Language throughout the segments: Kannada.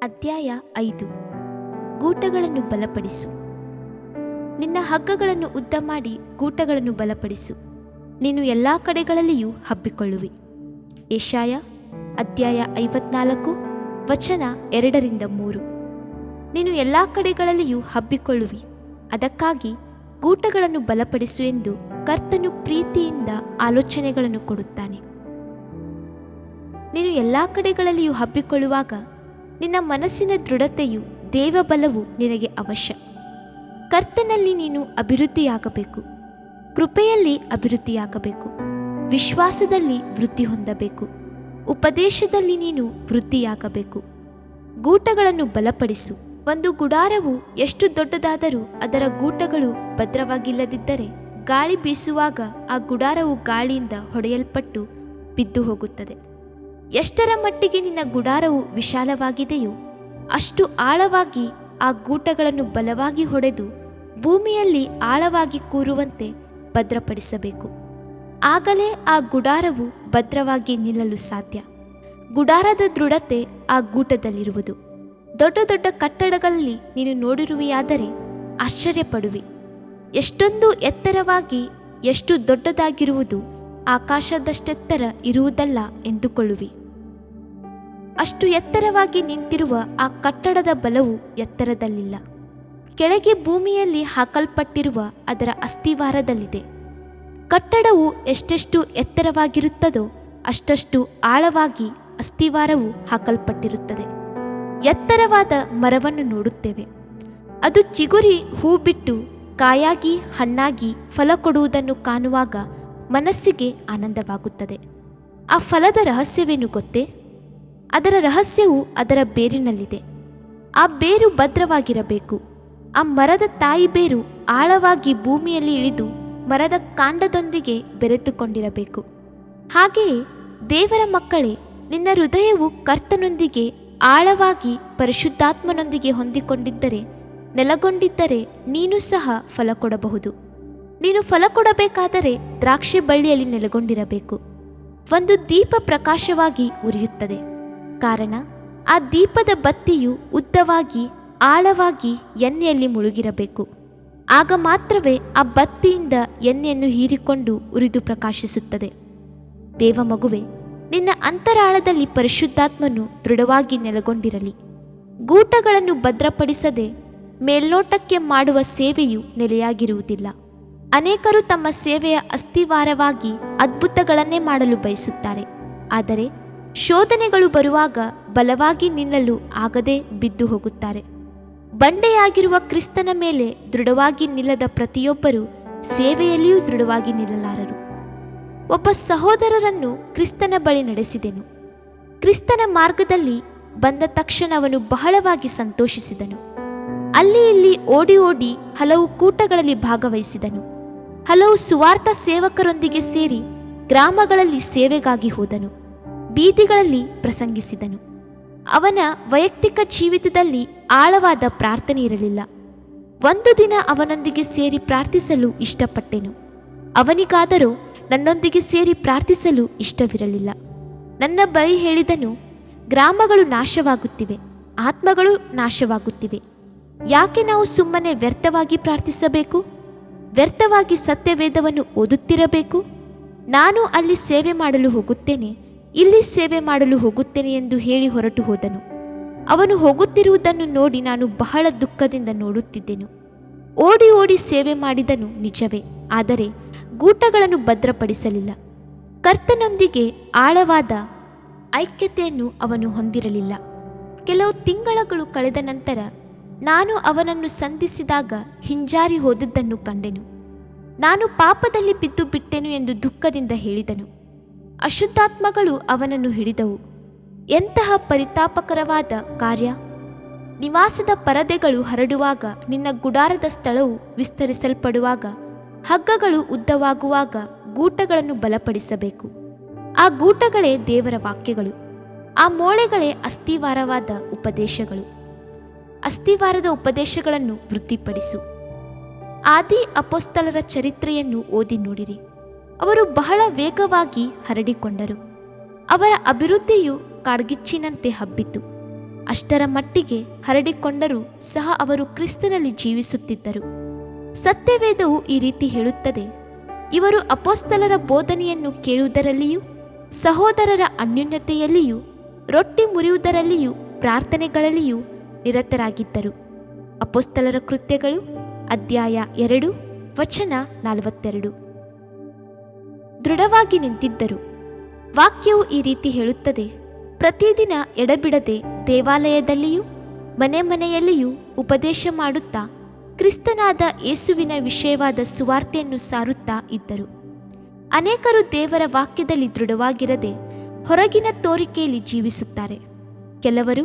ಅಧ್ಯಾಯ 5. ಗೂಟಗಳನ್ನು ಬಲಪಡಿಸು. ನಿನ್ನ ಹಗ್ಗಗಳನ್ನು ಉದ್ದ ಮಾಡಿ ಗೂಟಗಳನ್ನು ಬಲಪಡಿಸು. ನೀನು ಎಲ್ಲ ಕಡೆಗಳಲ್ಲಿಯೂ ಹಬ್ಬಿಕೊಳ್ಳುವಿ. ಯೆಶಾಯ ಅಧ್ಯಾಯ 54 ವಚನ 2-3. ನೀನು ಎಲ್ಲ ಕಡೆಗಳಲ್ಲಿಯೂ ಹಬ್ಬಿಕೊಳ್ಳುವಿ, ಅದಕ್ಕಾಗಿ ಗೂಟಗಳನ್ನು ಬಲಪಡಿಸು ಎಂದು ಕರ್ತನು ಪ್ರೀತಿಯಿಂದ ಆಲೋಚನೆಗಳನ್ನು ಕೊಡುತ್ತಾನೆ. ನೀನು ಎಲ್ಲ ಕಡೆಗಳಲ್ಲಿಯೂ ಹಬ್ಬಿಕೊಳ್ಳುವಾಗ ನಿನ್ನ ಮನಸ್ಸಿನ ದೃಢತೆಯು ದೇವಬಲವು ನಿನಗೆ ಅವಶ್ಯ. ಕರ್ತನಲ್ಲಿ ನೀನು ಅಭಿವೃದ್ಧಿಯಾಗಬೇಕು, ಕೃಪೆಯಲ್ಲಿ ಅಭಿವೃದ್ಧಿಯಾಗಬೇಕು, ವಿಶ್ವಾಸದಲ್ಲಿ ವೃದ್ಧಿ ಹೊಂದಬೇಕು, ಉಪದೇಶದಲ್ಲಿ ನೀನು ವೃದ್ಧಿಯಾಗಬೇಕು. ಗೂಟಗಳನ್ನು ಬಲಪಡಿಸು. ಒಂದು ಗುಡಾರವು ಎಷ್ಟು ದೊಡ್ಡದಾದರೂ ಅದರ ಗೂಟಗಳು ಭದ್ರವಾಗಿಲ್ಲದಿದ್ದರೆ ಗಾಳಿ ಬೀಸುವಾಗ ಆ ಗುಡಾರವು ಗಾಳಿಯಿಂದ ಹೊಡೆಯಲ್ಪಟ್ಟು ಬಿದ್ದು ಹೋಗುತ್ತದೆ. ಎಷ್ಟರ ಮಟ್ಟಿಗೆ ನಿನ್ನ ಗುಡಾರವು ವಿಶಾಲವಾಗಿದೆಯೋ ಅಷ್ಟು ಆಳವಾಗಿ ಆ ಗೂಟಗಳನ್ನು ಬಲವಾಗಿ ಹೊಡೆದು ಭೂಮಿಯಲ್ಲಿ ಆಳವಾಗಿ ಕೂರುವಂತೆ ಭದ್ರಪಡಿಸಬೇಕು. ಆಗಲೇ ಆ ಗುಡಾರವು ಭದ್ರವಾಗಿ ನಿಲ್ಲಲು ಸಾಧ್ಯ. ಗುಡಾರದ ದೃಢತೆ ಆ ಗೂಟದಲ್ಲಿರುವುದು. ದೊಡ್ಡ ದೊಡ್ಡ ಕಟ್ಟಡಗಳಲ್ಲಿ ನೀನು ನೋಡಿರುವೆಯಾದರೆ ಆಶ್ಚರ್ಯಪಡುವಿ. ಎಷ್ಟೊಂದು ಎತ್ತರವಾಗಿ, ಎಷ್ಟು ದೊಡ್ಡದಾಗಿರುವುದು, ಆಕಾಶದಷ್ಟೆತ್ತರ ಇರುವುದಲ್ಲ ಎಂದುಕೊಳ್ಳುವಿ. ಅಷ್ಟು ಎತ್ತರವಾಗಿ ನಿಂತಿರುವ ಆ ಕಟ್ಟಡದ ಬಲವು ಎತ್ತರದಲ್ಲಿಲ್ಲ, ಕೆಳಗೆ ಭೂಮಿಯಲ್ಲಿ ಹಾಕಲ್ಪಟ್ಟಿರುವ ಅದರ ಅಸ್ಥಿವಾರದಲ್ಲಿದೆ. ಕಟ್ಟಡವು ಎಷ್ಟೆಷ್ಟು ಎತ್ತರವಾಗಿರುತ್ತದೋ ಅಷ್ಟಷ್ಟು ಆಳವಾಗಿ ಅಸ್ಥಿವಾರವು ಹಾಕಲ್ಪಟ್ಟಿರುತ್ತದೆ. ಎತ್ತರವಾದ ಮರವನ್ನು ನೋಡುತ್ತೇವೆ. ಅದು ಚಿಗುರಿ ಹೂ ಬಿಟ್ಟು ಕಾಯಾಗಿ ಹಣ್ಣಾಗಿ ಫಲ ಕೊಡುವುದನ್ನು ಕಾಣುವಾಗ ಮನಸ್ಸಿಗೆ ಆನಂದವಾಗುತ್ತದೆ. ಆ ಫಲದ ರಹಸ್ಯವೇನು ಗೊತ್ತೇ? ಅದರ ರಹಸ್ಯವು ಅದರ ಬೇರಿನಲ್ಲಿದೆ. ಆ ಬೇರು ಭದ್ರವಾಗಿರಬೇಕು. ಆ ಮರದ ತಾಯಿ ಬೇರು ಆಳವಾಗಿ ಭೂಮಿಯಲ್ಲಿ ಇಳಿದು ಮರದ ಕಾಂಡದೊಂದಿಗೆ ಬೆರೆತುಕೊಂಡಿರಬೇಕು. ಹಾಗೆಯೇ ದೇವರ ಮಕ್ಕಳೇ, ನಿನ್ನ ಹೃದಯವು ಕರ್ತನೊಂದಿಗೆ ಆಳವಾಗಿ ಪರಿಶುದ್ಧಾತ್ಮನೊಂದಿಗೆ ಹೊಂದಿಕೊಂಡಿದ್ದರೆ, ನೆಲಗೊಂಡಿದ್ದರೆ ನೀನು ಸಹ ಫಲ ಕೊಡಬಹುದು. ನೀನು ಫಲ ಕೊಡಬೇಕಾದರೆ ದ್ರಾಕ್ಷಿ ಬಳ್ಳಿಯಲ್ಲಿ ನೆಲೆಗೊಂಡಿರಬೇಕು. ಒಂದು ದೀಪ ಪ್ರಕಾಶವಾಗಿ ಉರಿಯುತ್ತದೆ, ಕಾರಣ ಆ ದೀಪದ ಬತ್ತಿಯು ಉದ್ದವಾಗಿ ಆಳವಾಗಿ ಎಣ್ಣೆಯಲ್ಲಿ ಮುಳುಗಿರಬೇಕು. ಆಗ ಮಾತ್ರವೇ ಆ ಬತ್ತಿಯಿಂದ ಎಣ್ಣೆಯನ್ನು ಹೀರಿಕೊಂಡು ಉರಿದು ಪ್ರಕಾಶಿಸುತ್ತದೆ. ದೇವ ಮಗುವೆ, ನಿನ್ನ ಅಂತರಾಳದಲ್ಲಿ ಪರಿಶುದ್ಧಾತ್ಮನು ದೃಢವಾಗಿ ನೆಲೆಗೊಂಡಿರಲಿ. ಗೂಟಗಳನ್ನು ಭದ್ರಪಡಿಸದೆ ಮೇಲ್ನೋಟಕ್ಕೆ ಮಾಡುವ ಸೇವೆಯು ನೆಲೆಯಾಗಿರುವುದಿಲ್ಲ. ಅನೇಕರು ತಮ್ಮ ಸೇವೆಯ ಅಸ್ಥಿವಾರವಾಗಿ ಅದ್ಭುತಗಳನ್ನೇ ಮಾಡಲು ಬಯಸುತ್ತಾರೆ, ಆದರೆ ಶೋಧನೆಗಳು ಬರುವಾಗ ಬಲವಾಗಿ ನಿಲ್ಲಲು ಆಗದೆ ಬಿದ್ದು ಹೋಗುತ್ತಾರೆ. ಬಂಡೆಯಾಗಿರುವ ಕ್ರಿಸ್ತನ ಮೇಲೆ ದೃಢವಾಗಿ ನಿಲ್ಲದ ಪ್ರತಿಯೊಬ್ಬರೂ ಸೇವೆಯಲ್ಲಿಯೂ ದೃಢವಾಗಿ ನಿಲ್ಲಲಾರರು. ಒಬ್ಬ ಸಹೋದರರನ್ನು ಕ್ರಿಸ್ತನ ಬಳಿ ನಡೆಸಿದೆನು. ಕ್ರಿಸ್ತನ ಮಾರ್ಗದಲ್ಲಿ ಬಂದ ತಕ್ಷಣ ಅವನು ಬಹಳವಾಗಿ ಸಂತೋಷಿಸಿದನು. ಅಲ್ಲಿ ಇಲ್ಲಿ ಓಡಿ ಓಡಿ ಹಲವು ಕೂಟಗಳಲ್ಲಿ ಭಾಗವಹಿಸಿದನು. ಹಲವು ಸುವಾರ್ಥ ಸೇವಕರೊಂದಿಗೆ ಸೇರಿ ಗ್ರಾಮಗಳಲ್ಲಿ ಸೇವೆಗಾಗಿ ಹೋದನು. ಬೀದಿಗಳಲ್ಲಿ ಪ್ರಸಂಗಿಸಿದನು. ಅವನ ವೈಯಕ್ತಿಕ ಜೀವಿತದಲ್ಲಿ ಆಳವಾದ ಪ್ರಾರ್ಥನೆ ಇರಲಿಲ್ಲ. ಒಂದು ದಿನ ಅವನೊಂದಿಗೆ ಸೇರಿ ಪ್ರಾರ್ಥಿಸಲು ಇಷ್ಟಪಟ್ಟೆನು. ಅವನಿಗಾದರೂ ನನ್ನೊಂದಿಗೆ ಸೇರಿ ಪ್ರಾರ್ಥಿಸಲು ಇಷ್ಟವಿರಲಿಲ್ಲ. ನನ್ನ ಬಳಿ ಹೇಳಿದನು, ಗ್ರಾಮಗಳು ನಾಶವಾಗುತ್ತಿವೆ, ಆತ್ಮಗಳು ನಾಶವಾಗುತ್ತಿವೆ. ಯಾಕೆ ನಾವು ಸುಮ್ಮನೆ ವ್ಯರ್ಥವಾಗಿ ಪ್ರಾರ್ಥಿಸಬೇಕು? ವ್ಯರ್ಥವಾಗಿ ಸತ್ಯವೇದವನ್ನು ಓದುತ್ತಿರಬೇಕು? ನಾನು ಅಲ್ಲಿ ಸೇವೆ ಮಾಡಲು ಹೋಗುತ್ತೇನೆ, ಇಲ್ಲಿ ಸೇವೆ ಮಾಡಲು ಹೋಗುತ್ತೇನೆ ಎಂದು ಹೇಳಿ ಹೊರಟು ಹೋದನು. ಅವನು ಹೋಗುತ್ತಿರುವುದನ್ನು ನೋಡಿ ನಾನು ಬಹಳ ದುಃಖದಿಂದ ನೋಡುತ್ತಿದ್ದೆನು. ಓಡಿ ಓಡಿ ಸೇವೆ ಮಾಡಿದನು ನಿಜವೇ, ಆದರೆ ಗೂಟಗಳನ್ನು ಭದ್ರಪಡಿಸಲಿಲ್ಲ. ಕರ್ತನೊಂದಿಗೆ ಆಳವಾದ ಐಕ್ಯತೆಯನ್ನು ಅವನು ಹೊಂದಿರಲಿಲ್ಲ. ಕೆಲವು ತಿಂಗಳುಗಳು ಕಳೆದ ನಂತರ ನಾನು ಅವನನ್ನು ಸಂಧಿಸಿದಾಗ ಹಿಂಜಾರಿ ಹೋದದ್ದನ್ನು ಕಂಡೆನು. ನಾನು ಪಾಪದಲ್ಲಿ ಬಿದ್ದು ಬಿಟ್ಟೆನು ಎಂದು ದುಃಖದಿಂದ ಹೇಳಿದನು. ಅಶುದ್ಧಾತ್ಮಗಳು ಅವನನ್ನು ಹಿಡಿದವು. ಎಂತಹ ಪರಿತಾಪಕರವಾದ ಕಾರ್ಯ! ನಿವಾಸದ ಪರದೆಗಳು ಹರಡುವಾಗ, ನಿನ್ನ ಗುಡಾರದ ಸ್ಥಳವು ವಿಸ್ತರಿಸಲ್ಪಡುವಾಗ, ಹಗ್ಗಗಳು ಉದ್ದವಾಗುವಾಗ ಗೂಟಗಳನ್ನು ಬಲಪಡಿಸಬೇಕು. ಆ ಗೂಟಗಳೇ ದೇವರ ವಾಕ್ಯಗಳು. ಆ ಮೋಳೆಗಳೇ ಅಸ್ಥಿವಾರವಾದ ಉಪದೇಶಗಳು. ಅಸ್ಥಿವಾರದ ಉಪದೇಶಗಳನ್ನು ವೃದ್ಧಿಪಡಿಸು. ಆದಿ ಅಪೊಸ್ತಲರ ಚರಿತ್ರೆಯನ್ನು ಓದಿ ನೋಡಿರಿ. ಅವರು ಬಹಳ ವೇಗವಾಗಿ ಹರಡಿಕೊಂಡರು. ಅವರ ಅಭಿವೃದ್ಧಿಯು ಕಾಡ್ಗಿಚ್ಚಿನಂತೆ ಹಬ್ಬಿತು. ಅಷ್ಟರ ಮಟ್ಟಿಗೆ ಹರಡಿಕೊಂಡರೂ ಸಹ ಅವರು ಕ್ರಿಸ್ತನಲ್ಲಿ ಜೀವಿಸುತ್ತಿದ್ದರು. ಸತ್ಯವೇದವು ಈ ರೀತಿ ಹೇಳುತ್ತದೆ, ಇವರು ಅಪೊಸ್ತಲರ ಬೋಧನೆಯನ್ನು ಕೇಳುವುದರಲ್ಲಿಯೂ ಸಹೋದರರ ಅನ್ಯೋನ್ಯತೆಯಲ್ಲಿಯೂ ರೊಟ್ಟಿ ಮುರಿಯುವುದರಲ್ಲಿಯೂ ಪ್ರಾರ್ಥನೆಗಳಲ್ಲಿಯೂ ನಿರತರಾಗಿದ್ದರು. ಅಪೊಸ್ತಲರ ಕೃತ್ಯಗಳು ಅಧ್ಯಾಯ 2 ವಚನ 42. ದೃಢವಾಗಿ ನಿಂತಿದ್ದರು. ವಾಕ್ಯವು ಈ ರೀತಿ ಹೇಳುತ್ತದೆ, ಪ್ರತಿದಿನ ಎಡಬಿಡದೆ ದೇವಾಲಯದಲ್ಲಿಯೂ ಮನೆ ಮನೆಯಲ್ಲಿಯೂ ಉಪದೇಶ ಮಾಡುತ್ತಾ ಕ್ರಿಸ್ತನಾದ ಯೇಸುವಿನ ವಿಷಯವಾದ ಸುವಾರ್ತೆಯನ್ನು ಸಾರುತ್ತಾ ಇದ್ದರು. ಅನೇಕರು ದೇವರ ವಾಕ್ಯದಲ್ಲಿ ದೃಢವಾಗಿರದೆ ಹೊರಗಿನ ತೋರಿಕೆಯಲ್ಲಿ ಜೀವಿಸುತ್ತಾರೆ. ಕೆಲವರು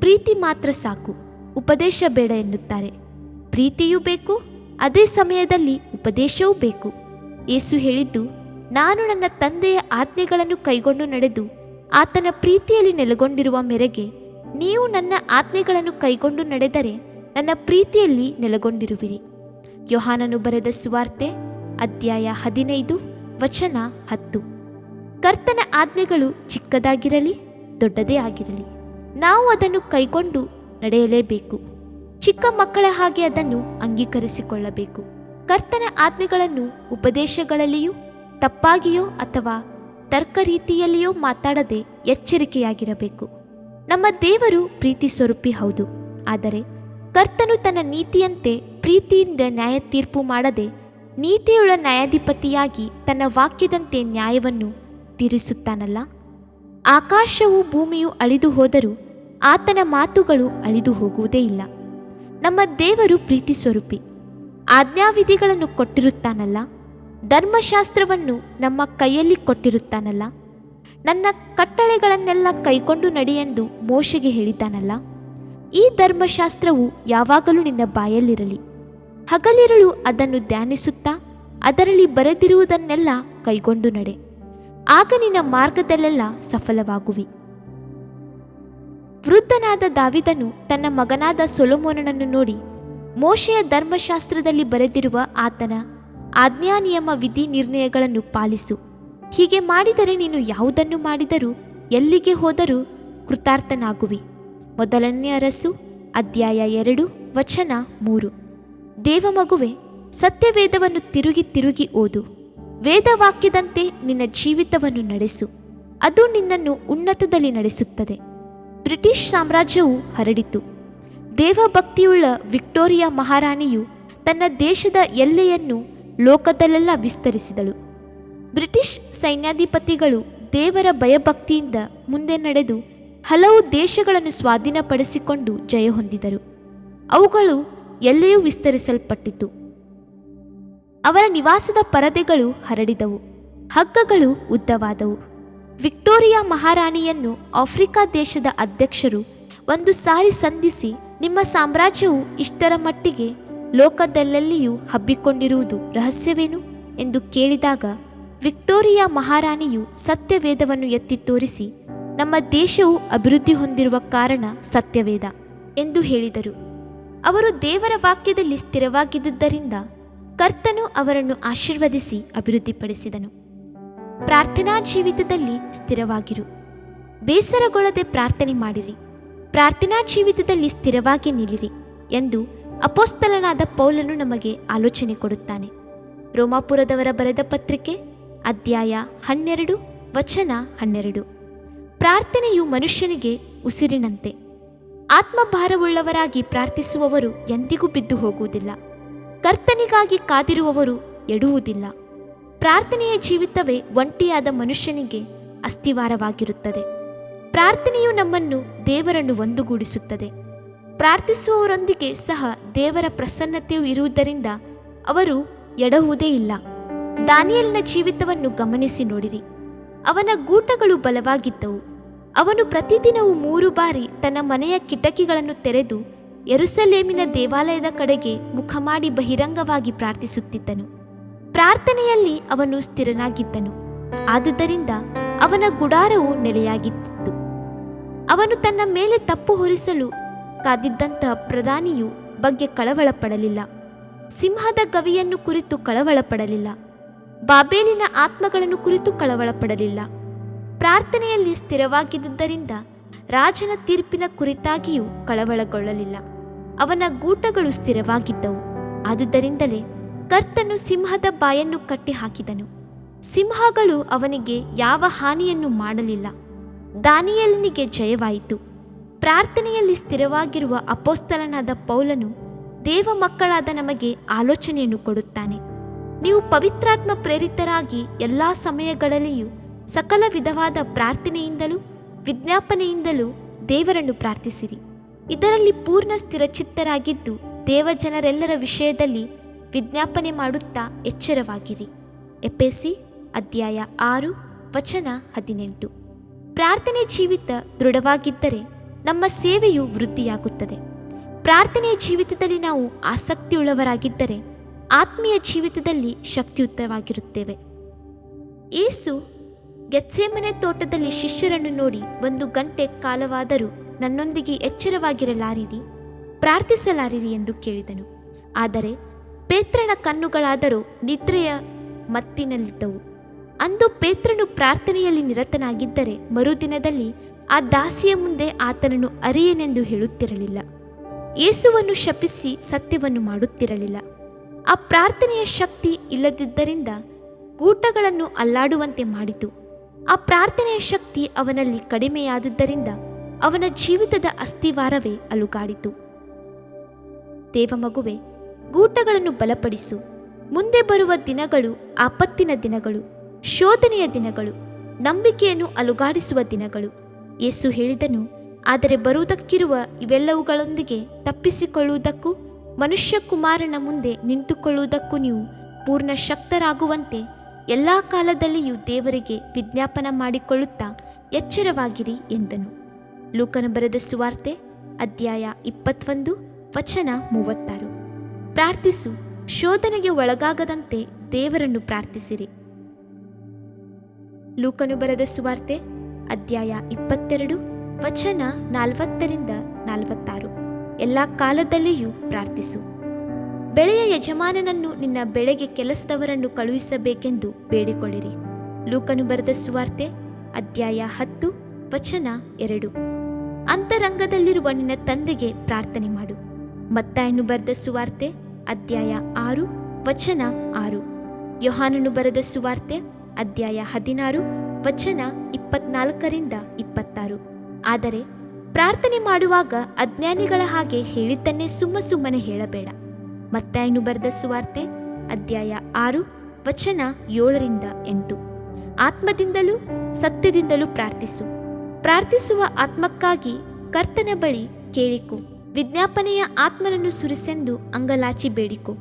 ಪ್ರೀತಿ ಮಾತ್ರ ಸಾಕು, ಉಪದೇಶ ಬೇಡ ಎನ್ನುತ್ತಾರೆ. ಪ್ರೀತಿಯೂ ಬೇಕು, ಅದೇ ಸಮಯದಲ್ಲಿ ಉಪದೇಶವೂ ಬೇಕು. ಯೇಸು ಹೇಳಿದ್ದು, ನಾನು ನನ್ನ ತಂದೆಯ ಆಜ್ಞೆಗಳನ್ನು ಕೈಗೊಂಡು ನಡೆದು ಆತನ ಪ್ರೀತಿಯಲ್ಲಿ ನೆಲೆಗೊಂಡಿರುವ ಮೇರೆಗೆ ನೀವು ನನ್ನ ಆಜ್ಞೆಗಳನ್ನು ಕೈಗೊಂಡು ನಡೆದರೆ ನನ್ನ ಪ್ರೀತಿಯಲ್ಲಿ ನೆಲೆಗೊಂಡಿರುವಿರಿ. ಯೋಹಾನನು ಬರೆದ ಸುವಾರ್ತೆ ಅಧ್ಯಾಯ 15 ವಚನ 10. ಕರ್ತನ ಆಜ್ಞೆಗಳು ಚಿಕ್ಕದಾಗಿರಲಿ ದೊಡ್ಡದೇ ಆಗಿರಲಿ, ನಾವು ಅದನ್ನು ಕೈಗೊಂಡು ನಡೆಯಲೇಬೇಕು. ಚಿಕ್ಕ ಮಕ್ಕಳ ಹಾಗೆ ಅದನ್ನು ಅಂಗೀಕರಿಸಿಕೊಳ್ಳಬೇಕು. ಕರ್ತನ ಆಜ್ಞೆಗಳನ್ನು ಉಪದೇಶಗಳಲ್ಲಿಯೂ ತಪ್ಪಾಗಿಯೋ ಅಥವಾ ತರ್ಕ ರೀತಿಯಲ್ಲಿಯೋ ಮಾತಾಡದೆ ಎಚ್ಚರಿಕೆಯಾಗಿರಬೇಕು. ನಮ್ಮ ದೇವರು ಪ್ರೀತಿ ಸ್ವರೂಪಿ ಹೌದು, ಆದರೆ ಕರ್ತನು ತನ್ನ ನೀತಿಯಂತೆ ಪ್ರೀತಿಯಿಂದ ನ್ಯಾಯ ತೀರ್ಪು ಮಾಡದೆ ನೀತಿಯುಳ್ಳ ನ್ಯಾಯಾಧಿಪತಿಯಾಗಿ ತನ್ನ ವಾಕ್ಯದಂತೆ ನ್ಯಾಯವನ್ನು ತೀರಿಸುತ್ತಾನಲ್ಲ. ಆಕಾಶವೂ ಭೂಮಿಯೂ ಅಳಿದು ಹೋದರೂ ಆತನ ಮಾತುಗಳು ಅಳಿದು ಹೋಗುವುದೇ ಇಲ್ಲ. ನಮ್ಮ ದೇವರು ಪ್ರೀತಿ ಸ್ವರೂಪಿ. ಆಜ್ಞಾವಿಧಿಗಳನ್ನು ಕೊಟ್ಟಿರುತ್ತಾನಲ್ಲ, ಧರ್ಮಶಾಸ್ತ್ರವನ್ನು ನಮ್ಮ ಕೈಯಲ್ಲಿ ಕೊಟ್ಟಿರುತ್ತಾನಲ್ಲ. ನನ್ನ ಕಟ್ಟಳೆಗಳನ್ನೆಲ್ಲ ಕೈಕೊಂಡು ನಡೆಯೆಂದು ಮೋಶೆಗೆ ಹೇಳಿದ್ದಾನಲ್ಲ. ಈ ಧರ್ಮಶಾಸ್ತ್ರವು ಯಾವಾಗಲೂ ನಿನ್ನ ಬಾಯಲ್ಲಿರಲಿ. ಹಗಲಿರುಳು ಅದನ್ನು ಧ್ಯಾನಿಸುತ್ತಾ ಅದರಲ್ಲಿ ಬರೆದಿರುವುದನ್ನೆಲ್ಲ ಕೈಗೊಂಡು ನಡೆ. ಆಗ ನಿನ್ನ ಮಾರ್ಗದಲ್ಲೆಲ್ಲ ಸಫಲವಾಗುವಿ. ವೃದ್ಧನಾದ ದಾವಿದನು ತನ್ನ ಮಗನಾದ ಸೊಲೊಮೋನನನ್ನು ನೋಡಿ, ಮೋಶೆಯ ಧರ್ಮಶಾಸ್ತ್ರದಲ್ಲಿ ಬರೆದಿರುವ ಆತನ ಆಜ್ಞಾ ನಿಯಮ ವಿಧಿ ನಿರ್ಣಯಗಳನ್ನು ಪಾಲಿಸು. ಹೀಗೆ ಮಾಡಿದರೆ ನೀನು ಯಾವುದನ್ನು ಮಾಡಿದರೂ ಎಲ್ಲಿಗೆ ಹೋದರೂ ಕೃತಾರ್ಥನಾಗುವಿ. ಮೊದಲನೇ ಅರಸು ಅಧ್ಯಾಯ 2 ವಚನ 3. ದೇವಮಗುವೆ, ಸತ್ಯವೇದವನ್ನು ತಿರುಗಿ ತಿರುಗಿ ಓದು. ವೇದವಾಕ್ಯದಂತೆ ನಿನ್ನ ಜೀವಿತವನ್ನು ನಡೆಸು, ಅದು ನಿನ್ನನ್ನು ಉನ್ನತದಲ್ಲಿ ನಡೆಸುತ್ತದೆ. ಬ್ರಿಟಿಷ್ ಸಾಮ್ರಾಜ್ಯವು ಹರಡಿತು. ದೇವಭಕ್ತಿಯುಳ್ಳ ವಿಕ್ಟೋರಿಯಾ ಮಹಾರಾಣಿಯು ತನ್ನ ದೇಶದ ಎಲ್ಲೆಯನ್ನು ಲೋಕದಲ್ಲೆಲ್ಲ ವಿಸ್ತರಿಸಿದಳು. ಬ್ರಿಟಿಷ್ ಸೈನ್ಯಾಧಿಪತಿಗಳು ದೇವರ ಭಯಭಕ್ತಿಯಿಂದ ಮುಂದೆ ನಡೆದು ಹಲವು ದೇಶಗಳನ್ನು ಸ್ವಾಧೀನಪಡಿಸಿಕೊಂಡು ಜಯ ಹೊಂದಿದರು. ಅವುಗಳು ಎಲ್ಲೆಯೂ ವಿಸ್ತರಿಸಲ್ಪಟ್ಟಿತು. ಅವರ ನಿವಾಸದ ಪರದೆಗಳು ಹರಡಿದವು, ಹಗ್ಗಗಳು ಉದ್ದವಾದವು. ವಿಕ್ಟೋರಿಯಾ ಮಹಾರಾಣಿಯನ್ನು ಆಫ್ರಿಕಾ ದೇಶದ ಅಧ್ಯಕ್ಷರು ಒಂದು ಸಾರಿ ಸಂಧಿಸಿ, ನಿಮ್ಮ ಸಾಮ್ರಾಜ್ಯವು ಇಷ್ಟರ ಮಟ್ಟಿಗೆ ಲೋಕದಲ್ಲೆಲ್ಲಿಯೂ ಹಬ್ಬಿಕೊಂಡಿರುವುದು ರಹಸ್ಯವೇನು ಎಂದು ಕೇಳಿದಾಗ ವಿಕ್ಟೋರಿಯಾ ಮಹಾರಾಣಿಯು ಸತ್ಯವೇದವನ್ನು ಎತ್ತಿ ತೋರಿಸಿ, ನಮ್ಮ ದೇಶವು ಅಭಿವೃದ್ಧಿ ಹೊಂದಿರುವ ಕಾರಣ ಸತ್ಯವೇದ ಎಂದು ಹೇಳಿದರು. ಅವರು ದೇವರ ವಾಕ್ಯದಲ್ಲಿ ಸ್ಥಿರವಾಗಿದ್ದುದರಿಂದ ಕರ್ತನು ಅವರನ್ನು ಆಶೀರ್ವದಿಸಿ ಅಭಿವೃದ್ಧಿಪಡಿಸಿದನು. ಪ್ರಾರ್ಥನಾ ಜೀವಿತದಲ್ಲಿ ಸ್ಥಿರವಾಗಿರು. ಬೇಸರಗೊಳ್ಳದೆ ಪ್ರಾರ್ಥನೆ ಮಾಡಿರಿ. ಪ್ರಾರ್ಥನಾ ಜೀವಿತದಲ್ಲಿ ಸ್ಥಿರವಾಗಿ ನಿಲ್ಲಿರಿ ಎಂದು ಅಪೊಸ್ತಲನಾದ ಪೌಲನು ನಮಗೆ ಆಲೋಚನೆ ಕೊಡುತ್ತಾನೆ. ರೋಮಾಪುರದವರ ಬರೆದ ಪತ್ರಿಕೆ ಅಧ್ಯಾಯ 12 ವಚನ 12. ಪ್ರಾರ್ಥನೆಯು ಮನುಷ್ಯನಿಗೆ ಉಸಿರಿನಂತೆ. ಆತ್ಮಭಾರವುಳ್ಳವರಾಗಿ ಪ್ರಾರ್ಥಿಸುವವರು ಎಂದಿಗೂ ಬಿದ್ದು ಹೋಗುವುದಿಲ್ಲ. ಕರ್ತನಿಗಾಗಿ ಕಾದಿರುವವರು ಎಡುವುದಿಲ್ಲ. ಪ್ರಾರ್ಥನೆಯ ಜೀವಿತವೇ ಒಂಟಿಯಾದ ಮನುಷ್ಯನಿಗೆ ಅಸ್ಥಿವಾರವಾಗಿರುತ್ತದೆ. ಪ್ರಾರ್ಥನೆಯು ನಮ್ಮನ್ನು ದೇವರನ್ನು ಒಂದುಗೂಡಿಸುತ್ತದೆ. ಪ್ರಾರ್ಥಿಸುವವರೊಂದಿಗೆ ಸಹ ದೇವರ ಪ್ರಸನ್ನತೆಯು ಇರುವುದರಿಂದ ಅವರು ಎಡಹುವುದೇ ಇಲ್ಲ. ದಾನಿಯೇಲನ ಜೀವಿತವನ್ನು ಗಮನಿಸಿ ನೋಡಿರಿ. ಅವನ ಗೂಟಗಳು ಬಲವಾಗಿದ್ದವು. ಅವನು ಪ್ರತಿದಿನವೂ 3 ಬಾರಿ ತನ್ನ ಮನೆಯ ಕಿಟಕಿಗಳನ್ನು ತೆರೆದು ಯೆರೂಸಲೇಮಿನ ದೇವಾಲಯದ ಕಡೆಗೆ ಮುಖ ಮಾಡಿ ಬಹಿರಂಗವಾಗಿ ಪ್ರಾರ್ಥಿಸುತ್ತಿದ್ದನು. ಪ್ರಾರ್ಥನೆಯಲ್ಲಿ ಅವನು ಸ್ಥಿರನಾಗಿದ್ದನು. ಆದುದರಿಂದ ಅವನ ಗುಡಾರವು ನೆಲೆಯಾಗಿತ್ತು. ಅವನು ತನ್ನ ಮೇಲೆ ತಪ್ಪು ಹೊರಿಸಲು ಕಾದಿದ್ದಂತಹ ಪ್ರಧಾನಿಯು ಬಗ್ಗೆ ಕಳವಳಪಡಲಿಲ್ಲ. ಸಿಂಹದ ಗವಿಯನ್ನು ಕುರಿತು ಕಳವಳಪಡಲಿಲ್ಲ. ಬಾಬೇಲಿನ ಆತ್ಮಗಳನ್ನು ಕುರಿತು ಕಳವಳಪಡಲಿಲ್ಲ. ಪ್ರಾರ್ಥನೆಯಲ್ಲಿ ಸ್ಥಿರವಾಗಿದ್ದುದರಿಂದ ರಾಜನ ತೀರ್ಪಿನ ಕುರಿತಾಗಿಯೂ ಕಳವಳಗೊಳ್ಳಲಿಲ್ಲ. ಅವನ ಗೂಟಗಳು ಸ್ಥಿರವಾಗಿದ್ದವು. ಆದುದರಿಂದಲೇ ಕರ್ತನು ಸಿಂಹದ ಬಾಯನ್ನು ಕಟ್ಟಿಹಾಕಿದನು. ಸಿಂಹಗಳು ಅವನಿಗೆ ಯಾವ ಹಾನಿಯನ್ನು ಮಾಡಲಿಲ್ಲ. ದಾನಿಯೇಲನಿಗೆ ಜಯವಾಯಿತು. ಪ್ರಾರ್ಥನೆಯಲ್ಲಿ ಸ್ಥಿರವಾಗಿರುವ ಅಪೊಸ್ತಲನಾದ ಪೌಲನು ದೇವ ಮಕ್ಕಳಾದ ನಮಗೆ ಆಲೋಚನೆಯನ್ನು ಕೊಡುತ್ತಾನೆ. ನೀವು ಪವಿತ್ರಾತ್ಮ ಪ್ರೇರಿತರಾಗಿ ಎಲ್ಲ ಸಮಯಗಳಲ್ಲಿಯೂ ಸಕಲ ವಿಧವಾದ ಪ್ರಾರ್ಥನೆಯಿಂದಲೂ ವಿಜ್ಞಾಪನೆಯಿಂದಲೂ ದೇವರನ್ನು ಪ್ರಾರ್ಥಿಸಿರಿ. ಇದರಲ್ಲಿ ಪೂರ್ಣ ಸ್ಥಿರಚಿತ್ತರಾಗಿದ್ದು ದೇವಜನರೆಲ್ಲರ ವಿಷಯದಲ್ಲಿ ವಿಜ್ಞಾಪನೆ ಮಾಡುತ್ತಾ ಎಚ್ಚರವಾಗಿರಿ. ಎಫೆಸಿ ಅಧ್ಯಾಯ 6 ವಚನ 18. ಪ್ರಾರ್ಥನೆ ಜೀವಿತ ದೃಢವಾಗಿದ್ದರೆ ನಮ್ಮ ಸೇವೆಯು ವೃದ್ಧಿಯಾಗುತ್ತದೆ. ಪ್ರಾರ್ಥನೆಯ ಜೀವಿತದಲ್ಲಿ ನಾವು ಆಸಕ್ತಿಯುಳ್ಳವರಾಗಿದ್ದರೆ ಆತ್ಮೀಯ ಜೀವಿತದಲ್ಲಿ ಶಕ್ತಿಯುತವಾಗಿರುತ್ತೇವೆ. ಯೇಸು ಗೆತ್ಸೇಮನೆ ತೋಟದಲ್ಲಿ ಶಿಷ್ಯರನ್ನು ನೋಡಿ 1 ಗಂಟೆ ಕಾಲವಾದರೂ ನನ್ನೊಂದಿಗೆ ಎಚ್ಚರವಾಗಿರಲಾರಿರಿ, ಪ್ರಾರ್ಥಿಸಲಾರಿರಿ ಎಂದು ಕೇಳಿದನು. ಆದರೆ ಪೇತ್ರನ ಕಣ್ಣುಗಳಾದರೂ ನಿದ್ರೆಯ ಮತ್ತಿನಲ್ಲಿದ್ದವು. ಅಂದು ಪೇತ್ರನು ಪ್ರಾರ್ಥನೆಯಲ್ಲಿ ನಿರತನಾಗಿದ್ದರೆ ಮರುದಿನದಲ್ಲಿ ಆ ದಾಸಿಯ ಮುಂದೆ ಆತನನ್ನು ಅರಿಯನೆಂದು ಹೇಳುತ್ತಿರಲಿಲ್ಲ. ಯೇಸುವನ್ನು ಶಪಿಸಿ ಸತ್ಯವನ್ನು ಮಾಡುತ್ತಿರಲಿಲ್ಲ. ಆ ಪ್ರಾರ್ಥನೆಯ ಶಕ್ತಿ ಇಲ್ಲದಿದ್ದರಿಂದ ಗೂಟಗಳನ್ನು ಅಲ್ಲಾಡುವಂತೆ ಮಾಡಿತು. ಆ ಪ್ರಾರ್ಥನೆಯ ಶಕ್ತಿ ಅವನಲ್ಲಿ ಕಡಿಮೆಯಾದುದರಿಂದ ಅವನ ಜೀವಿತದ ಅಸ್ಥಿವಾರವೇ ಅಲುಗಾಡಿತು. ದೇವಮಗುವೆ, ಗೂಟಗಳನ್ನು ಬಲಪಡಿಸು. ಮುಂದೆ ಬರುವ ದಿನಗಳು ಆಪತ್ತಿನ ದಿನಗಳು, ಶೋಧನೆಯ ದಿನಗಳು, ನಂಬಿಕೆಯನ್ನು ಅಲುಗಾಡಿಸುವ ದಿನಗಳು. ಯೇಸು ಹೇಳಿದನು, ಆದರೆ ಬರುವುದಕ್ಕಿರುವ ಇವೆಲ್ಲವುಗಳೊಂದಿಗೆ ತಪ್ಪಿಸಿಕೊಳ್ಳುವುದಕ್ಕೂ ಮನುಷ್ಯ ಕುಮಾರನ ಮುಂದೆ ನಿಂತುಕೊಳ್ಳುವುದಕ್ಕೂ ನೀವು ಪೂರ್ಣ ಶಕ್ತರಾಗುವಂತೆ ಎಲ್ಲ ಕಾಲದಲ್ಲಿಯೂ ದೇವರಿಗೆ ವಿಜ್ಞಾಪನ ಮಾಡಿಕೊಳ್ಳುತ್ತಾ ಎಚ್ಚರವಾಗಿರಿ ಎಂದನು. ಲೂಕನ ಬರೆದ ಸುವಾರ್ತೆ ಅಧ್ಯಾಯ 21 ವಚನ 36. ಪ್ರಾರ್ಥಿಸು, ಶೋಧನೆಗೆ ಒಳಗಾಗದಂತೆ ದೇವರನ್ನು ಪ್ರಾರ್ಥಿಸಿರಿ. ಲೂಕನು ಬರೆದ ಸುವಾರ್ತೆ ಅಧ್ಯಾಯ 22 ವಚನ 40-46. ಎಲ್ಲ ಕಾಲದಲ್ಲಿಯೂ ಪ್ರಾರ್ಥಿಸು. ಬೆಳೆಯ ಯಜಮಾನನನ್ನು ನಿನ್ನ ಬೆಳೆಗೆ ಕೆಲಸದವರನ್ನು ಕಳುಹಿಸಬೇಕೆಂದು ಬೇಡಿಕೊಳ್ಳಿರಿ. ಲೂಕನು ಬರೆದ ಸುವಾರ್ತೆ ಅಧ್ಯಾಯ 10 ವಚನ 2. ಅಂತರಂಗದಲ್ಲಿರುವ ನಿನ್ನ ತಂದೆಗೆ ಪ್ರಾರ್ಥನೆ ಮಾಡು. ಮತ್ತಾಯನು ಬರೆದ ಸುವಾರ್ತೆ ಅಧ್ಯಾಯ 6 ವಚನ 6. ಯೋಹಾನನು ಬರೆದ ಸುವಾರ್ತೆ ಅಧ್ಯಾಯ 16 ವಚನ 24-26. ಆದರೆ ಪ್ರಾರ್ಥನೆ ಮಾಡುವಾಗ ಅಜ್ಞಾನಿಗಳ ಹಾಗೆ ಹೇಳಿದ್ದನ್ನೇ ಸುಮ್ಮನೆ ಹೇಳಬೇಡ. ಮತ್ತಾಯನು ಬರೆದ ಸುವಾರ್ತೆ ಅಧ್ಯಾಯ 6 ವಚನ 7-8. ಆತ್ಮದಿಂದಲೂ ಸತ್ಯದಿಂದಲೂ ಪ್ರಾರ್ಥಿಸು. ಪ್ರಾರ್ಥಿಸುವ ಆತ್ಮಕ್ಕಾಗಿ ಕರ್ತನ ಬಳಿ ಕೇಳಿಕೊ. ವಿಜ್ಞಾಪನೆಯ ಆತ್ಮನನ್ನು ಸುರಿಸೆಂದು ಅಂಗಲಾಚಿ ಬೇಡಿಕೊ.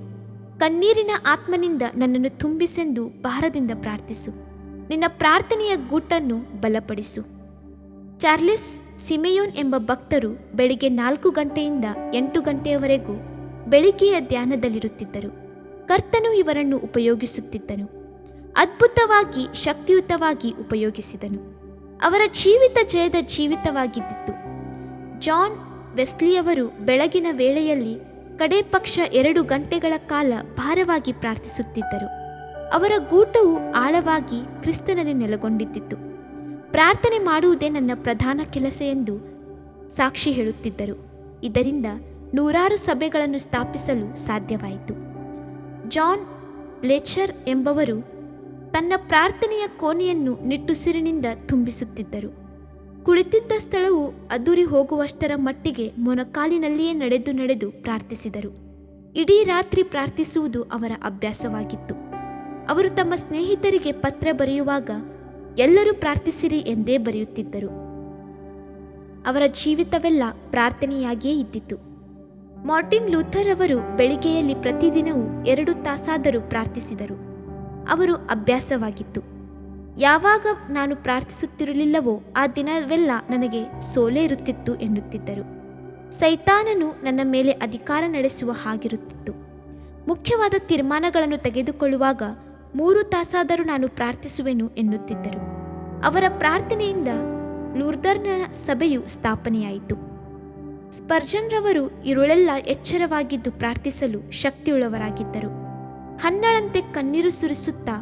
ಕಣ್ಣೀರಿನ ಆತ್ಮನಿಂದ ನನ್ನನ್ನು ತುಂಬಿಸೆಂದು ಭಾರದಿಂದ ಪ್ರಾರ್ಥಿಸು. ನಿನ್ನ ಪ್ರಾರ್ಥನೆಯ ಗೂಟನ್ನು ಬಲಪಡಿಸು. ಚಾರ್ಲೆಸ್ ಸಿಮೆಯೋನ್ ಎಂಬ ಭಕ್ತರು ಬೆಳಿಗ್ಗೆ 4 ಗಂಟೆಯಿಂದ 8 ಗಂಟೆಯವರೆಗೂ ಬೆಳಿಗ್ಗೆಯ ಧ್ಯಾನದಲ್ಲಿರುತ್ತಿದ್ದರು. ಕರ್ತನು ಇವರನ್ನು ಉಪಯೋಗಿಸುತ್ತಿದ್ದನು. ಅದ್ಭುತವಾಗಿ ಶಕ್ತಿಯುತವಾಗಿ ಉಪಯೋಗಿಸಿದನು. ಅವರ ಜೀವಿತ ಜಯದ ಜೀವಿತವಾಗಿದ್ದಿತು. ಜಾನ್ ವೆಸ್ಲಿಯವರು ಬೆಳಗಿನ ವೇಳೆಯಲ್ಲಿ ಕಡೇ ಪಕ್ಷ 2 ಗಂಟೆಗಳ ಕಾಲ ಭಾರವಾಗಿ ಪ್ರಾರ್ಥಿಸುತ್ತಿದ್ದರು. ಅವರ ಗೂಟವು ಆಳವಾಗಿ ಕ್ರಿಸ್ತನಲ್ಲಿ ನೆಲೆಗೊಂಡಿದ್ದಿತು. ಪ್ರಾರ್ಥನೆ ಮಾಡುವುದೇ ನನ್ನ ಪ್ರಧಾನ ಕೆಲಸ ಎಂದು ಸಾಕ್ಷಿ ಹೇಳುತ್ತಿದ್ದರು. ಇದರಿಂದ 100 ಸಭೆಗಳನ್ನು ಸ್ಥಾಪಿಸಲು ಸಾಧ್ಯವಾಯಿತು. ಜಾನ್ ಬ್ಲೇಚರ್ ಎಂಬವರು ತನ್ನ ಪ್ರಾರ್ಥನೆಯ ಕೋಣೆಯನ್ನು ನಿಟ್ಟುಸಿರಿನಿಂದ ತುಂಬಿಸುತ್ತಿದ್ದರು. ಕುಳಿತಿದ್ದ ಸ್ಥಳವು ಅದುರಿ ಹೋಗುವಷ್ಟರ ಮಟ್ಟಿಗೆ ಮೊಣಕಾಲಿನಲ್ಲಿಯೇ ನಡೆದು ಪ್ರಾರ್ಥಿಸಿದರು. ಇಡೀ ರಾತ್ರಿ ಪ್ರಾರ್ಥಿಸುವುದು ಅವರ ಅಭ್ಯಾಸವಾಗಿತ್ತು. ಅವರು ತಮ್ಮ ಸ್ನೇಹಿತರಿಗೆ ಪತ್ರ ಬರೆಯುವಾಗ ಎಲ್ಲರೂ ಪ್ರಾರ್ಥಿಸಿರಿ ಎಂದೇ ಬರೆಯುತ್ತಿದ್ದರು. ಅವರ ಜೀವಿತವೆಲ್ಲ ಪ್ರಾರ್ಥನೆಯಾಗಿಯೇ ಇದ್ದಿತು. ಮಾರ್ಟಿನ್ ಲೂಥರ್ ಅವರು ಬೆಳಿಗ್ಗೆಯಲ್ಲಿ ಪ್ರತಿದಿನವೂ 2 ತಾಸಾದರೂ ಪ್ರಾರ್ಥಿಸಿದರು. ಅವರು ಅಭ್ಯಾಸವಾಗಿತ್ತು. ಯಾವಾಗ ನಾನು ಪ್ರಾರ್ಥಿಸುತ್ತಿರಲಿಲ್ಲವೋ ಆ ದಿನವೆಲ್ಲ ನನಗೆ ಸೋಲೇ ಇರುತ್ತಿತ್ತು ಎನ್ನುತ್ತಿದ್ದರು. ಸೈತಾನನು ನನ್ನ ಮೇಲೆ ಅಧಿಕಾರ ನಡೆಸುವ ಹಾಗಿರುತ್ತಿತ್ತು. ಮುಖ್ಯವಾದ ತೀರ್ಮಾನಗಳನ್ನು ತೆಗೆದುಕೊಳ್ಳುವಾಗ 3 ತಾಸಾದರೂ ನಾನು ಪ್ರಾರ್ಥಿಸುವೆನು ಎನ್ನುತ್ತಿದ್ದರು. ಅವರ ಪ್ರಾರ್ಥನೆಯಿಂದ ಲೂರ್ದರ್ನ ಸಭೆಯು ಸ್ಥಾಪನೆಯಾಯಿತು. ಸ್ಪರ್ಜನ್ರವರು ಇರುಳೆಲ್ಲ ಎಚ್ಚರವಾಗಿದ್ದು ಪ್ರಾರ್ಥಿಸಲು ಶಕ್ತಿಯುಳ್ಳವರಾಗಿದ್ದರು. ಹನ್ನಳಂತೆ ಕಣ್ಣೀರು ಸುರಿಸುತ್ತಾ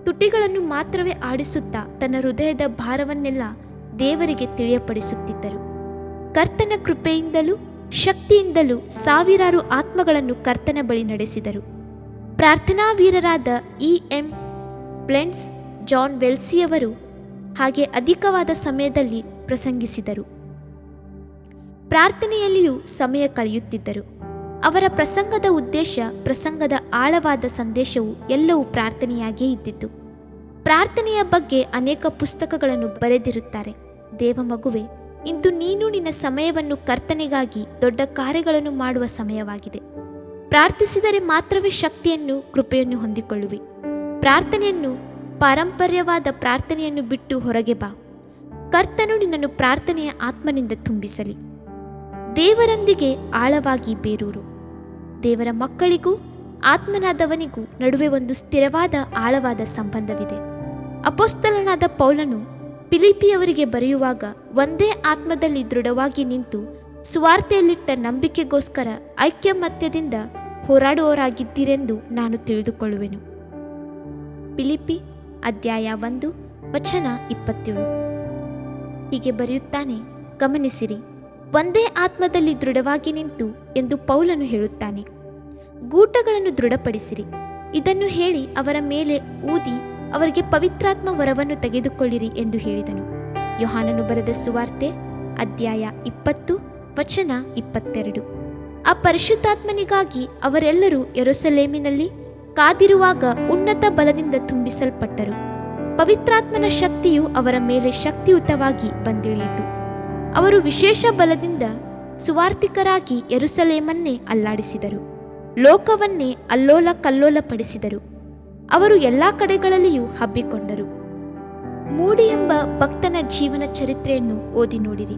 ತುಟಿಗಳನ್ನು ಮಾತ್ರವೇ ಆಡಿಸುತ್ತಾ ತನ್ನ ಹೃದಯದ ಭಾರವನ್ನೆಲ್ಲ ದೇವರಿಗೆ ತಿಳಿಯಪಡಿಸುತ್ತಿದ್ದರು. ಕರ್ತನ ಕೃಪೆಯಿಂದಲೂ ಶಕ್ತಿಯಿಂದಲೂ ಸಾವಿರಾರು ಆತ್ಮಗಳನ್ನು ಕರ್ತನ ಬಳಿ ನಡೆಸಿದರು. ಪ್ರಾರ್ಥನಾ ವೀರರಾದ E.M. ಬ್ಲೆಂಡ್ಸ್, ಜಾನ್ ವೆಲ್ಸಿಯವರು ಹಾಗೆ ಅಧಿಕವಾದ ಸಮಯದಲ್ಲಿ ಪ್ರಸಂಗಿಸಿದರು. ಪ್ರಾರ್ಥನೆಯಲ್ಲಿಯೂ ಸಮಯ ಕಳೆಯುತ್ತಿದ್ದರು. ಅವರ ಪ್ರಸಂಗದ ಉದ್ದೇಶ, ಪ್ರಸಂಗದ ಆಳವಾದ ಸಂದೇಶವು ಎಲ್ಲವೂ ಪ್ರಾರ್ಥನೆಯಾಗೇ ಇದ್ದಿತು. ಪ್ರಾರ್ಥನೆಯ ಬಗ್ಗೆ ಅನೇಕ ಪುಸ್ತಕಗಳನ್ನು ಬರೆದಿರುತ್ತಾರೆ. ದೇವ ಮಗುವೆ, ಇಂದು ನೀನು ನಿನ್ನ ಸಮಯವನ್ನು ಕರ್ತನೆಗಾಗಿ ದೊಡ್ಡ ಕಾರ್ಯಗಳನ್ನು ಮಾಡುವ ಸಮಯವಾಗಿದೆ. ಪ್ರಾರ್ಥಿಸಿದರೆ ಮಾತ್ರವೇ ಶಕ್ತಿಯನ್ನು, ಕೃಪೆಯನ್ನು ಹೊಂದಿಕೊಳ್ಳುವಿ. ಪ್ರಾರ್ಥನೆಯನ್ನು, ಪಾರಂಪರ್ಯವಾದ ಪ್ರಾರ್ಥನೆಯನ್ನು ಬಿಟ್ಟು ಹೊರಗೆ ಬಾ. ಕರ್ತನು ನಿನ್ನನ್ನು ಪ್ರಾರ್ಥನೆಯ ಆತ್ಮನಿಂದ ತುಂಬಿಸಲಿ. ದೇವರೊಂದಿಗೆ ಆಳವಾಗಿ ಬೇರೂರು. ದೇವರ ಮಕ್ಕಳಿಗೂ ಆತ್ಮನಾದವನಿಗೂ ನಡುವೆ ಒಂದು ಸ್ಥಿರವಾದ ಆಳವಾದ ಸಂಬಂಧವಿದೆ. ಅಪೊಸ್ತಲನಾದ ಪೌಲನು ಫಿಲಿಪ್ಪಿಯವರಿಗೆ ಬರೆಯುವಾಗ ಒಂದೇ ಆತ್ಮದಲ್ಲಿ ದೃಢವಾಗಿ ನಿಂತು ಸುವಾರ್ತೆಯಲ್ಲಿಟ್ಟ ನಂಬಿಕೆಗೋಸ್ಕರ ಐಕ್ಯಮತ್ಯದಿಂದ ಹೋರಾಡುವವರಾಗಿದ್ದೀರೆಂದು ನಾನು ತಿಳಿದುಕೊಳ್ಳುವೆನು. ಫಿಲಿಪ್ಪಿ ಅಧ್ಯಾಯ 1 ವಚನ 27. ಹೀಗೆ ಬರೆಯುತ್ತಾನೆ, ಗಮನಿಸಿರಿ, ಒಂದೇ ಆತ್ಮದಲ್ಲಿ ದೃಢವಾಗಿ ನಿಂತು ಎಂದು ಪೌಲನು ಹೇಳುತ್ತಾನೆ. ಗೂಟಗಳನ್ನು ದೃಢಪಡಿಸಿರಿ. ಇದನ್ನು ಹೇಳಿ ಅವರ ಮೇಲೆ ಊದಿ ಅವರಿಗೆ ಪವಿತ್ರಾತ್ಮ ವರವನ್ನು ತೆಗೆದುಕೊಳ್ಳಿರಿ ಎಂದು ಹೇಳಿದನು. ಯೋಹಾನನು ಬರೆದ ಸುವಾರ್ತೆ ಅಧ್ಯಾಯ 20 ವಚನ 22. ಆ ಪರಿಶುದ್ಧಾತ್ಮನಿಗಾಗಿ ಅವರೆಲ್ಲರೂ ಯೆರೂಸಲೇಮಿನಲ್ಲಿ ಕಾದಿರುವಾಗ ಉನ್ನತ ಬಲದಿಂದ ತುಂಬಿಸಲ್ಪಟ್ಟರು. ಪವಿತ್ರಾತ್ಮನ ಶಕ್ತಿಯು ಅವರ ಮೇಲೆ ಶಕ್ತಿಯುತವಾಗಿ ಬಂದಿಳಿಯಿತು. ಅವರು ವಿಶೇಷ ಬಲದಿಂದ ಸುವಾರ್ತಿಕರಾಗಿ ಯೆರೂಸಲೇಮನ್ನೇ ಅಲ್ಲಾಡಿಸಿದರು, ಲೋಕವನ್ನೇ ಅಲ್ಲೋಲ ಕಲ್ಲೋಲಪಡಿಸಿದರು. ಅವರು ಎಲ್ಲ ಕಡೆಗಳಲ್ಲಿಯೂ ಹಬ್ಬಿಕೊಂಡರು. ಮೂಡಿ ಎಂಬ ಭಕ್ತನ ಜೀವನ ಚರಿತ್ರೆಯನ್ನು ಓದಿ ನೋಡಿರಿ.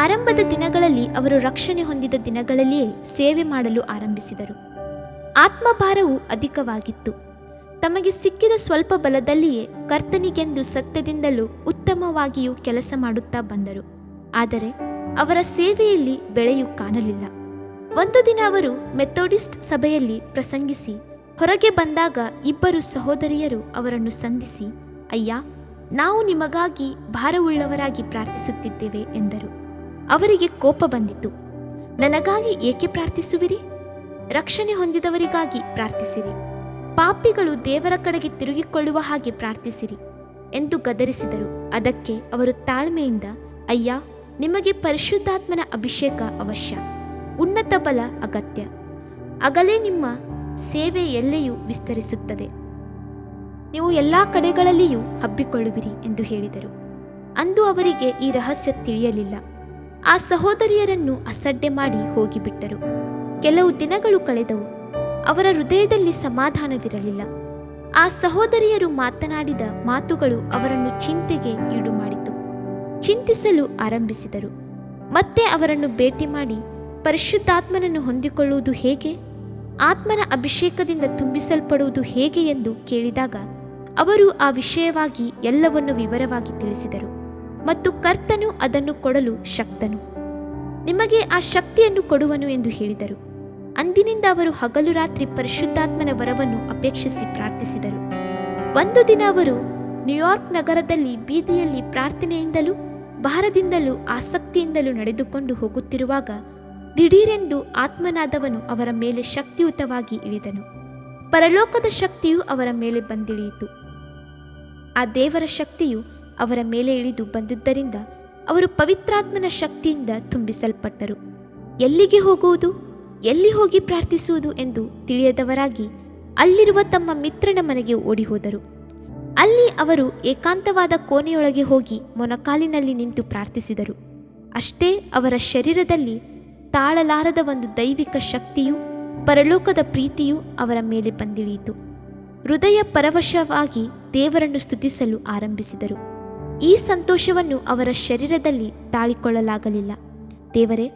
ಆರಂಭದ ದಿನಗಳಲ್ಲಿ ಅವರು ರಕ್ಷಣೆ ಹೊಂದಿದ ದಿನಗಳಲ್ಲಿಯೇ ಸೇವೆ ಮಾಡಲು ಆರಂಭಿಸಿದರು. ಆತ್ಮಭಾರವು ಅಧಿಕವಾಗಿತ್ತು. ತಮಗೆ ಸಿಕ್ಕಿದ ಸ್ವಲ್ಪ ಬಲದಲ್ಲಿಯೇ ಕರ್ತನಿಗೆಂದು ಸತ್ಯದಿಂದಲೂ ಉತ್ತಮವಾಗಿಯೂ ಕೆಲಸ ಮಾಡುತ್ತಾ ಬಂದರು. ಆದರೆ ಅವರ ಸೇವೆಯಲ್ಲಿ ಬೆಳೆಯು ಕಾಣಲಿಲ್ಲ. ಒಂದು ದಿನ ಅವರು ಮೆಥೋಡಿಸ್ಟ್ ಸಭೆಯಲ್ಲಿ ಪ್ರಸಂಗಿಸಿ ಹೊರಗೆ ಬಂದಾಗ ಇಬ್ಬರು ಸಹೋದರಿಯರು ಅವರನ್ನು ಸಂಧಿಸಿ, ಅಯ್ಯ, ನಾವು ನಿಮಗಾಗಿ ಭಾರವುಳ್ಳವರಾಗಿ ಪ್ರಾರ್ಥಿಸುತ್ತಿದ್ದೇವೆ ಎಂದರು. ಅವರಿಗೆ ಕೋಪ ಬಂದಿತು. ನನಗಾಗಿ ಏಕೆ ಪ್ರಾರ್ಥಿಸುವಿರಿ? ರಕ್ಷಣೆ ಹೊಂದಿದವರಿಗಾಗಿ ಪ್ರಾರ್ಥಿಸಿರಿ. ಪಾಪಿಗಳು ದೇವರ ಕಡೆಗೆ ತಿರುಗಿಕೊಳ್ಳುವ ಹಾಗೆ ಪ್ರಾರ್ಥಿಸಿರಿ ಎಂದು ಗದರಿಸಿದರು. ಅದಕ್ಕೆ ಅವರು ತಾಳ್ಮೆಯಿಂದ, ಅಯ್ಯ, ನಿಮಗೆ ಪರಿಶುದ್ಧಾತ್ಮನ ಅಭಿಷೇಕ ಅವಶ್ಯ, ಉನ್ನತ ಬಲ ಅಗತ್ಯ. ಆಗಲೇ ನಿಮ್ಮ ಸೇವೆ ಎಲ್ಲೆಯೂ ವಿಸ್ತರಿಸುತ್ತದೆ, ನೀವು ಎಲ್ಲ ಕಡೆಗಳಲ್ಲಿಯೂ ಹಬ್ಬಿಕೊಳ್ಳುವಿರಿ ಎಂದು ಹೇಳಿದರು. ಅಂದು ಅವರಿಗೆ ಈ ರಹಸ್ಯ ತಿಳಿಯಲಿಲ್ಲ. ಆ ಸಹೋದರಿಯರನ್ನು ಅಸಡ್ಡೆ ಮಾಡಿ ಹೋಗಿಬಿಟ್ಟರು. ಕೆಲವು ದಿನಗಳು ಕಳೆದವು. ಅವರ ಹೃದಯದಲ್ಲಿ ಸಮಾಧಾನವಿರಲಿಲ್ಲ. ಆ ಸಹೋದರಿಯರು ಮಾತನಾಡಿದ ಮಾತುಗಳು ಅವರನ್ನು ಚಿಂತೆಗೆ ಈಡು ಮಾಡಿತು. ಚಿಂತಿಸಲು ಆರಂಭಿಸಿದರು. ಮತ್ತೆ ಅವರನ್ನು ಭೇಟಿ ಮಾಡಿ ಪರಿಶುದ್ಧಾತ್ಮನನ್ನು ಹೊಂದಿಕೊಳ್ಳುವುದು ಹೇಗೆ, ಆತ್ಮನ ಅಭಿಷೇಕದಿಂದ ತುಂಬಿಸಲ್ಪಡುವುದು ಹೇಗೆ ಎಂದು ಕೇಳಿದಾಗ ಅವರು ಆ ವಿಷಯವಾಗಿ ಎಲ್ಲವನ್ನು ವಿವರವಾಗಿ ತಿಳಿಸಿದರು. ಮತ್ತು ಕರ್ತನು ಅದನ್ನು ಕೊಡಲು ಶಕ್ತನು, ನಿಮಗೆ ಆ ಶಕ್ತಿಯನ್ನು ಕೊಡುವನು ಎಂದು ಹೇಳಿದರು. ಅಂದಿನಿಂದ ಅವರು ಹಗಲು ರಾತ್ರಿ ಪರಿಶುದ್ಧಾತ್ಮನ ವರವನ್ನು ಅಪೇಕ್ಷಿಸಿ ಪ್ರಾರ್ಥಿಸಿದರು. ಒಂದು ದಿನ ಅವರು ನ್ಯೂಯಾರ್ಕ್ ನಗರದಲ್ಲಿ ಬೀದಿಯಲ್ಲಿ ಪ್ರಾರ್ಥನೆಯಿಂದಲೂ ಭಾರದಿಂದಲೂ ಆಸಕ್ತಿಯಿಂದಲೂ ನಡೆದುಕೊಂಡು ಹೋಗುತ್ತಿರುವಾಗ ದಿಢೀರೆಂದು ಆತ್ಮನಾದವನು ಅವರ ಮೇಲೆ ಶಕ್ತಿಯುತವಾಗಿ ಇಳಿದನು. ಪರಲೋಕದ ಶಕ್ತಿಯು ಅವರ ಮೇಲೆ ಬಂದಿಳಿಯಿತು. ಆ ದೇವರ ಶಕ್ತಿಯು ಅವರ ಮೇಲೆ ಇಳಿದು ಬಂದಿದ್ದರಿಂದ ಅವರು ಪವಿತ್ರಾತ್ಮನ ಶಕ್ತಿಯಿಂದ ತುಂಬಿಸಲ್ಪಟ್ಟರು. ಎಲ್ಲಿಗೆ ಹೋಗುವುದು, ಎಲ್ಲಿ ಹೋಗಿ ಪ್ರಾರ್ಥಿಸುವುದು ಎಂದು ತಿಳಿಯದವರಾಗಿ ಅಲ್ಲಿರುವ ತಮ್ಮ ಮಿತ್ರನ ಮನೆಗೆ ಓಡಿಹೋದರು. ಅಲ್ಲಿ ಅವರು ಏಕಾಂತವಾದ ಕೋಣೆಯೊಳಗೆ ಹೋಗಿ ಮೊಣಕಾಲಿನಲ್ಲಿ ನಿಂತು ಪ್ರಾರ್ಥಿಸಿದರು. ಅಷ್ಟೇ ಅವರ ಶರೀರದಲ್ಲಿ ತಾಳಲಾರದ ಒಂದು ದೈವಿಕ ಶಕ್ತಿಯೂ ಪರಲೋಕದ ಪ್ರೀತಿಯೂ ಅವರ ಮೇಲೆ ಬಂದಿಳಿಯಿತು. ಹೃದಯ ಪರವಶವಾಗಿ ದೇವರನ್ನು ಸ್ತುತಿಸಲು ಆರಂಭಿಸಿದರು. ಈ ಸಂತೋಷವನ್ನು ಅವರ ಶರೀರದಲ್ಲಿ ತಾಳಿಕೊಳ್ಳಲಾಗಲಿಲ್ಲ. ದೇವರೇ,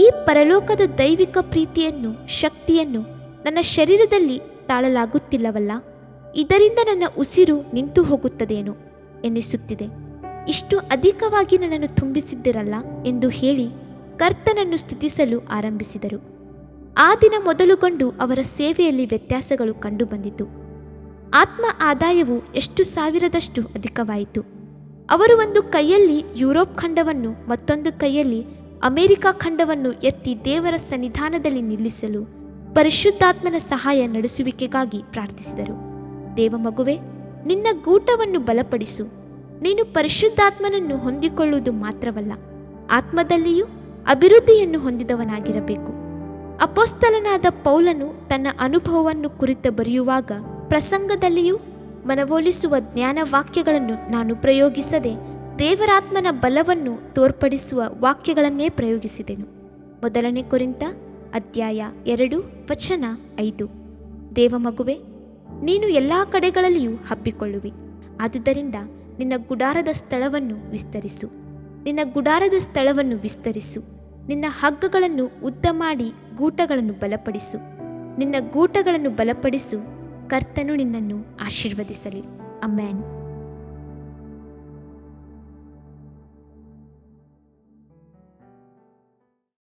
ಈ ಪರಲೋಕದ ದೈವಿಕ ಪ್ರೀತಿಯನ್ನು, ಶಕ್ತಿಯನ್ನು ನನ್ನ ಶರೀರದಲ್ಲಿ ತಾಳಲಾಗುತ್ತಿಲ್ಲವಲ್ಲ, ಇದರಿಂದ ನನ್ನ ಉಸಿರು ನಿಂತು ಹೋಗುತ್ತದೇನೋ ಎನ್ನಿಸುತ್ತಿದೆ. ಇಷ್ಟು ಅಧಿಕವಾಗಿ ನನ್ನನ್ನು ತುಂಬಿಸಿದ್ದಿರಲ್ಲ ಎಂದು ಹೇಳಿ ಕರ್ತನನ್ನು ಸ್ತುತಿಸಲು ಆರಂಭಿಸಿದರು. ಆ ದಿನ ಮೊದಲುಗೊಂಡು ಅವರ ಸೇವೆಯಲ್ಲಿ ವ್ಯತ್ಯಾಸಗಳು ಕಂಡುಬಂದಿತು. ಆತ್ಮ ಆದಾಯವು ಎಷ್ಟು ಸಾವಿರದಷ್ಟು ಅಧಿಕವಾಯಿತು. ಅವರು ಒಂದು ಕೈಯಲ್ಲಿ ಯುರೋಪ್ ಖಂಡವನ್ನು, ಮತ್ತೊಂದು ಕೈಯಲ್ಲಿ ಅಮೆರಿಕ ಖಂಡವನ್ನು ಎತ್ತಿ ದೇವರ ಸನ್ನಿಧಾನದಲ್ಲಿ ನಿಲ್ಲಿಸಲು ಪರಿಶುದ್ಧಾತ್ಮನ ಸಹಾಯ ನಡೆಸುವಿಕೆಗಾಗಿ ಪ್ರಾರ್ಥಿಸಿದರು. ದೇವಮಗುವೆ, ನಿನ್ನ ಗೂಟವನ್ನು ಬಲಪಡಿಸು. ನೀನು ಪರಿಶುದ್ಧಾತ್ಮನನ್ನು ಹೊಂದಿಕೊಳ್ಳುವುದು ಮಾತ್ರವಲ್ಲ, ಆತ್ಮದಲ್ಲಿಯೂ ಅಭಿವೃದ್ಧಿಯನ್ನು ಹೊಂದಿದವನಾಗಿರಬೇಕು. ಅಪೊಸ್ತಲನಾದ ಪೌಲನು ತನ್ನ ಅನುಭವವನ್ನು ಕುರಿತು ಬರೆಯುವಾಗ ಪ್ರಸಂಗದಲ್ಲಿಯೂ ಮನವೊಲಿಸುವ ಜ್ಞಾನ ವಾಕ್ಯಗಳನ್ನು ನಾನು ಪ್ರಯೋಗಿಸದೆ ದೇವರಾತ್ಮನ ಬಲವನ್ನು ತೋರ್ಪಡಿಸುವ ವಾಕ್ಯಗಳನ್ನೇ ಪ್ರಯೋಗಿಸಿದೆನು. 1 ಕೊರಿಂಥ ಅಧ್ಯಾಯ 2:5. ದೇವಮಗುವೆ, ನೀನು ಎಲ್ಲ ಕಡೆಗಳಲ್ಲಿಯೂ ಹಬ್ಬಿಕೊಳ್ಳುವಿ. ಆದುದರಿಂದ ನಿನ್ನ ಗುಡಾರದ ಸ್ಥಳವನ್ನು ವಿಸ್ತರಿಸು. ನಿನ್ನ ಗುಡಾರದ ಸ್ಥಳವನ್ನು ವಿಸ್ತರಿಸು. ನಿನ್ನ ಹಗ್ಗಗಳನ್ನು ಉದ್ದ ಮಾಡಿ ಗೂಟಗಳನ್ನು ಬಲಪಡಿಸು. ನಿನ್ನ ಗೂಟಗಳನ್ನು ಬಲಪಡಿಸು. ಕರ್ತನು ನಿನ್ನನ್ನು ಆಶೀರ್ವದಿಸಲಿ. ಆಮೆನ್.